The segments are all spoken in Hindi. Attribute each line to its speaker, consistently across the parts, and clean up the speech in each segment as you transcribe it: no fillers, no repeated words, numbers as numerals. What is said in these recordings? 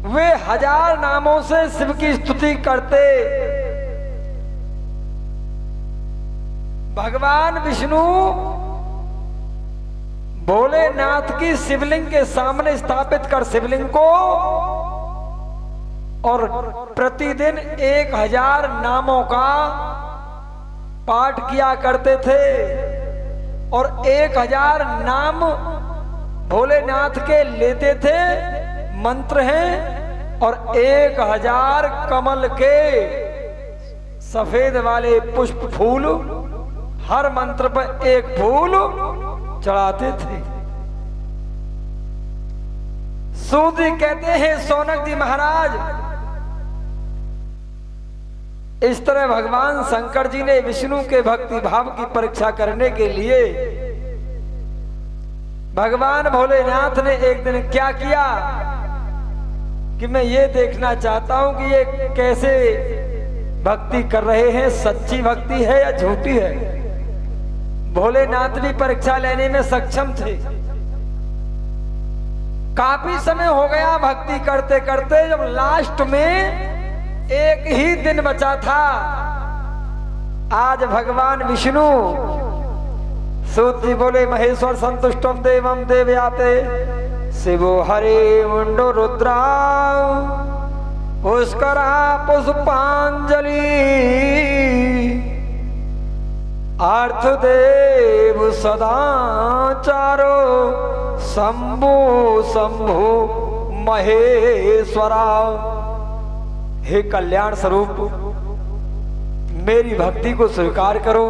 Speaker 1: वे 1000 नामों से शिव की स्तुति करते। भगवान विष्णु भोलेनाथ की शिवलिंग के सामने स्थापित कर शिवलिंग को और प्रतिदिन 1000 नामों का पाठ किया करते थे। और 1000 नाम भोलेनाथ के लेते थे, मंत्र हैं, और 1000 कमल के सफेद वाले पुष्प फूल, हर मंत्र पर एक फूल चढ़ाते थे। सूत जी कहते हैं, सौनक जी महाराज, इस तरह भगवान शंकर जी ने विष्णु के भक्ति भाव की परीक्षा करने के लिए भगवान भोलेनाथ ने एक दिन क्या किया कि मैं ये देखना चाहता हूं कि ये कैसे भक्ति कर रहे हैं, सच्ची भक्ति है या झूठी है। भोलेनाथ भी परीक्षा लेने में सक्षम थे। काफी समय हो गया भक्ति करते करते, जब लास्ट में एक ही दिन बचा था। आज भगवान विष्णु, सूत जी बोले, महेश्वर संतुष्टम देवम देवयाते शिवो हरे मुंडो रुद्रा पुष्करा पुष्पांजलि अर्थ देव सदाचारो शंभु शंभु महेश्वरा। हे कल्याण स्वरूप, मेरी भक्ति को स्वीकार करो।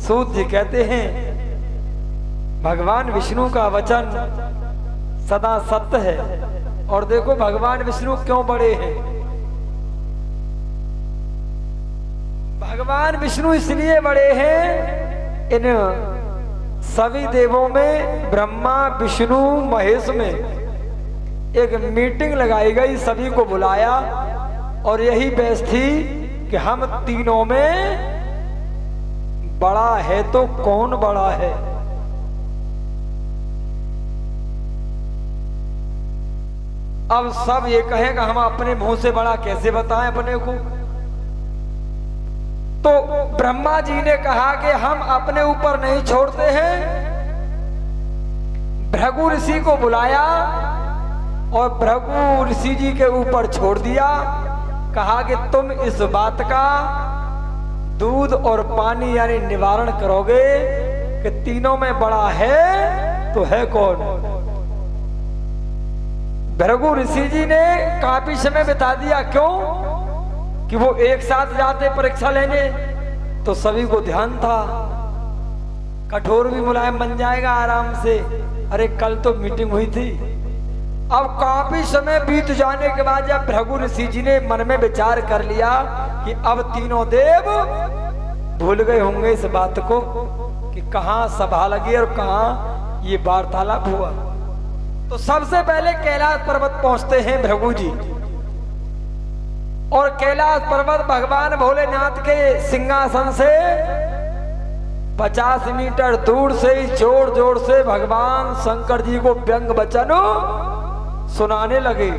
Speaker 1: सूत जी कहते हैं, भगवान विष्णु का वचन सदा सत्य है। और देखो भगवान विष्णु क्यों बड़े हैं। भगवान विष्णु इसलिए बड़े हैं, इन सभी देवों में, ब्रह्मा विष्णु महेश में एक मीटिंग लगाई गई, सभी को बुलाया और यही बहस थी कि हम तीनों में बड़ा है तो कौन बड़ा है। अब सब ये कहेगा हम अपने मुंह से बड़ा कैसे बताएं अपने को। तो ब्रह्मा जी ने कहा कि हम अपने ऊपर नहीं छोड़ते हैं। भृगु ऋषि को बुलाया और भृगु ऋषि जी के ऊपर छोड़ दिया। कहा कि तुम इस बात का दूध और पानी यानी निवारण करोगे कि तीनों में बड़ा है तो है कौन। भृगु ऋषि जी ने काफी समय बिता दिया। क्यों कि वो एक साथ जाते परीक्षा लेने, तो सभी को ध्यान था कठोर भी मुलायम बन जाएगा आराम से। अरे कल तो मीटिंग हुई थी। अब काफी समय बीत जाने के बाद जब भृगु ऋषि जी ने मन में विचार कर लिया कि अब तीनों देव भूल गए होंगे इस बात को कि कहाँ सभा लगी और कहाँ ये वार्तालाप हुआ, तो सबसे पहले कैलाश पर्वत पहुंचते हैं भृगु जी। और कैलाश पर्वत भगवान भोलेनाथ के सिंहासन से 50 मीटर दूर से ही जोर जोर से भगवान शंकर जी को व्यंग वचन सुनाने लगे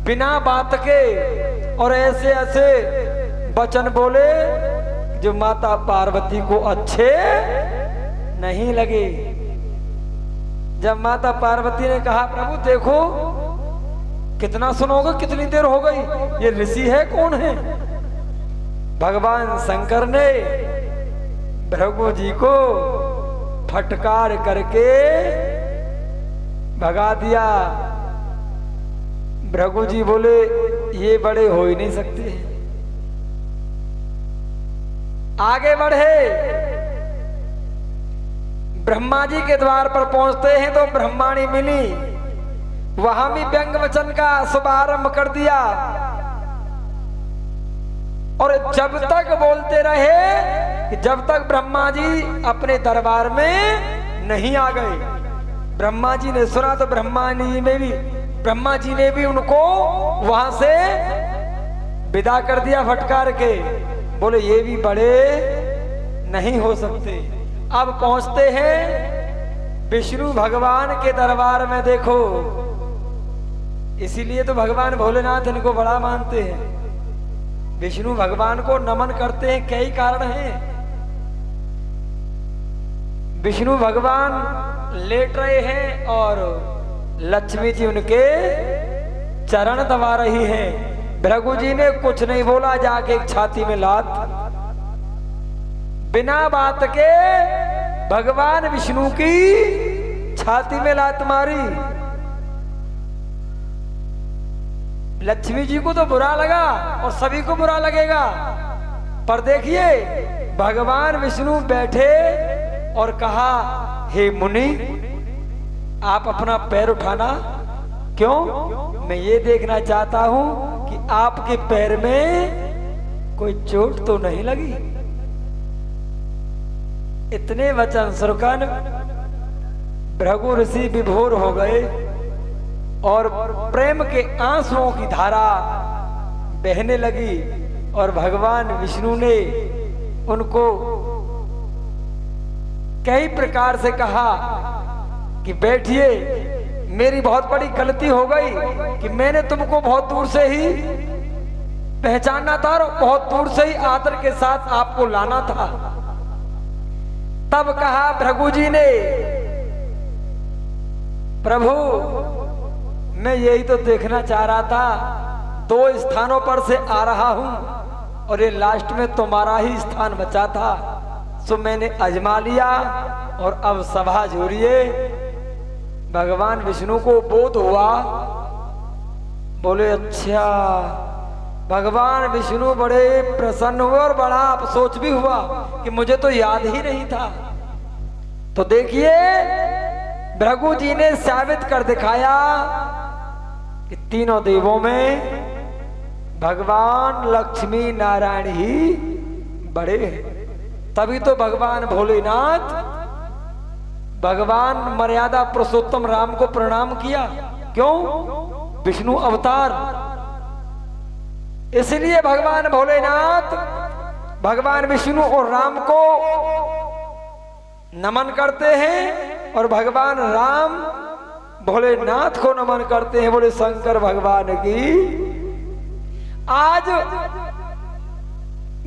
Speaker 1: बिना बात के। और ऐसे ऐसे वचन बोले जो माता पार्वती को अच्छे नहीं लगे। जब माता पार्वती ने कहा प्रभु देखो कितना सुनोगे, कितनी देर हो गई, ये ऋषि है कौन है। भगवान शंकर ने भृगु जी को फटकार करके भगा दिया। भृगु जी बोले ये बड़े हो ही नहीं सकते। आगे बढ़े, ब्रह्मा जी के द्वार पर पहुंचते हैं तो ब्रह्माणी मिली। वहां भी व्यंग वचन का शुभारंभ कर दिया और जब तक बोलते रहे जब तक ब्रह्मा जी अपने दरबार में नहीं आ गए। ब्रह्मा जी ने सुना तो ब्रह्मा जी ने भी उनको वहां से विदा कर दिया फटकार के। बोले ये भी बड़े नहीं हो सकते। अब पहुंचते हैं विष्णु भगवान के दरबार में। देखो इसीलिए तो भगवान भोलेनाथ इनको बड़ा मानते हैं। विष्णु भगवान को नमन करते हैं, कई कारण हैं। विष्णु भगवान लेट रहे हैं और लक्ष्मी जी उनके चरण दबा रही हैं। भृगु जी ने कुछ नहीं बोला, जाके एक छाती में लात, बिना बात के भगवान विष्णु की छाती में लात मारी। लक्ष्मी जी को तो बुरा लगा और सभी को बुरा लगेगा, पर देखिए भगवान विष्णु बैठे और कहा, हे मुनि आप अपना पैर उठाना। क्यों? मैं ये देखना चाहता हूं कि आपके पैर में कोई चोट तो नहीं लगी। इतने वचन सुनकर भृगु ऋषि विभोर हो गए और प्रेम के आंसुओं की धारा बहने लगी। और भगवान विष्णु ने उनको कई प्रकार से कहा कि बैठिए, मेरी बहुत बड़ी गलती हो गई कि मैंने तुमको बहुत दूर से ही पहचाना था और बहुत दूर से ही आदर के साथ आपको लाना था। तब कहा भृगु जी ने, प्रभु मैं यही तो देखना चाह रहा था, 2 स्थानों पर से आ रहा हूं और ये लास्ट में तुम्हारा ही स्थान बचा था, सो मैंने आजमा लिया और अब सभा जोड़िए। भगवान विष्णु को बोध हुआ, बोले अच्छा। भगवान विष्णु बड़े प्रसन्न हुए और बड़ा अफसोस भी हुआ कि मुझे तो याद ही नहीं था। तो देखिए भृगु जी ने साबित कर दिखाया कि तीनों देवों में भगवान लक्ष्मी नारायण ही बड़े हैं। तभी तो भगवान भोलेनाथ, भगवान मर्यादा पुरुषोत्तम राम को प्रणाम किया। क्यों? विष्णु अवतार। इसलिए भगवान भोलेनाथ भगवान विष्णु और राम को नमन करते हैं और भगवान राम भोलेनाथ को नमन करते हैं। बोले शंकर भगवान की। आज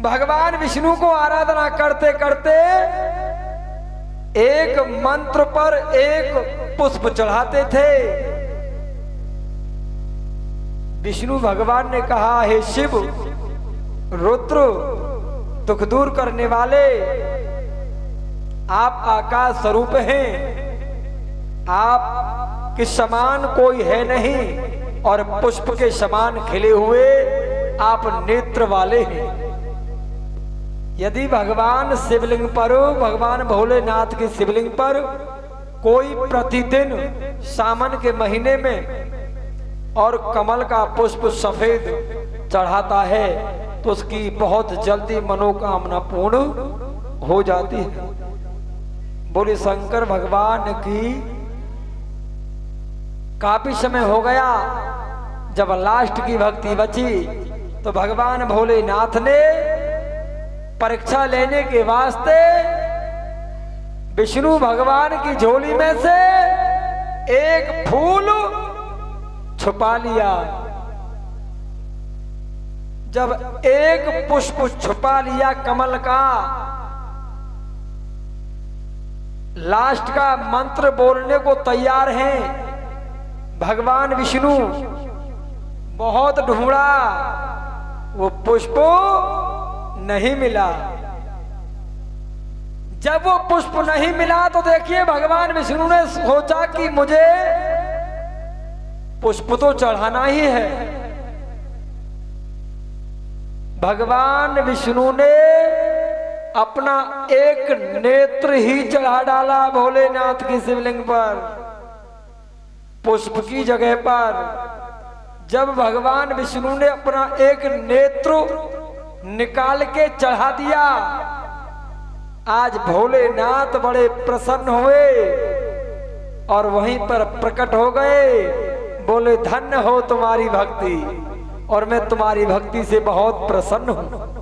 Speaker 1: भगवान विष्णु को आराधना करते करते एक मंत्र पर एक पुष्प चढ़ाते थे। विष्णु भगवान ने कहा, हे शिव रुद्र दुख दूर करने वाले, आप आकाश स्वरूप हैं, आप के समान कोई है नहीं और पुष्प के समान खिले हुए आप नेत्र वाले हैं। यदि भगवान शिवलिंग पर, भगवान भोलेनाथ के शिवलिंग पर कोई प्रतिदिन सावन के महीने में और कमल का पुष्प सफेद चढ़ाता है तो उसकी बहुत जल्दी मनोकामना पूर्ण हो जाती है। बोले शंकर भगवान की। काफी समय हो गया, जब लास्ट की भक्ति बची तो भगवान भोलेनाथ ने परीक्षा लेने के वास्ते विष्णु भगवान की झोली में से एक फूल छुपा लिया। जब एक पुष्प छुपा लिया कमल का, लास्ट का मंत्र बोलने को तैयार हैं भगवान विष्णु। बहुत ढूंढा, वो पुष्प नहीं मिला। जब वो पुष्प नहीं मिला तो देखिए भगवान विष्णु ने सोचा कि मुझे पुष्प तो चढ़ाना ही है। भगवान विष्णु ने अपना एक नेत्र ही चढ़ा डाला भोलेनाथ की शिवलिंग पर, पुष्प की जगह पर। जब भगवान विष्णु ने अपना एक नेत्र निकाल के चढ़ा दिया, आज भोलेनाथ बड़े प्रसन्न हुए और वहीं पर प्रकट हो गए। बोले धन्य हो तुम्हारी भक्ति और मैं तुम्हारी भक्ति से बहुत प्रसन्न हूं।